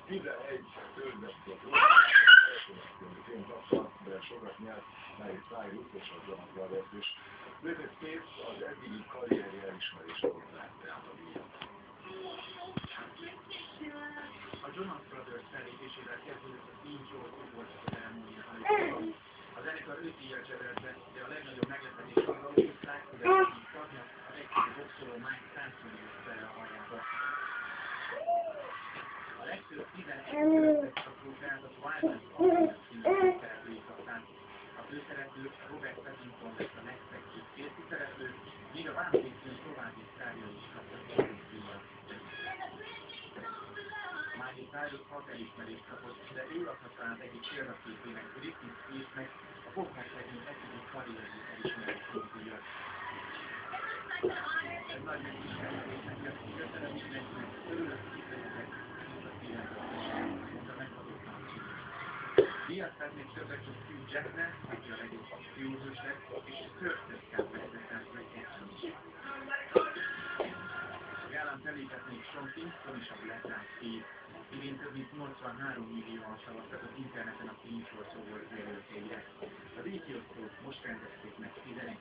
11 tőzsdeszkot én kaptam, de sokat nyert Miley Cyrus és a Jonas Brothers is. Britney Spears az eddigi karrierje elismerését vette át a díjat. A Jonas Brothers fellépésével kezdődött a Teen Show volt a ceremónia. A zenekar 5 díjat zsebelt be, de a legnagyobb meglepetés az alapították, hogy a tagnak az egyszerű boxoló Mike Tyson jött fel a hajjába. A legtöbb 11 követett a próbát a Twilight Alchemist című szereplői kapták. A főszereplő Robert Pattinson lett a legszexi férfi szereplő, míg a vámtészünk további sztárja is kaptak a díjat. Miley Cyrus 6 elismerést kapott, de ő adhatta át egyik példaképének Britney Spearsnek a popmeslegény egyik karrierjét elismerést díjat. Ez nagy megismerés, emiatt köszönöm mindenkinek, örülök, hogy itt legyetek, mint a szívemben, mondta meghatottan. Díjat szeretnék többek között Hugh Jackman, aki a legjobb akcióhős lett, és Curtis Campbell-et is. A gálán feléphetnék Sean Kingston és a Black Eyed Peas. Idén több mint 83 millióan szavaztak az interneten a Teen Show Awards jelöltjére. A díjkiosztót most rendezték meg 11.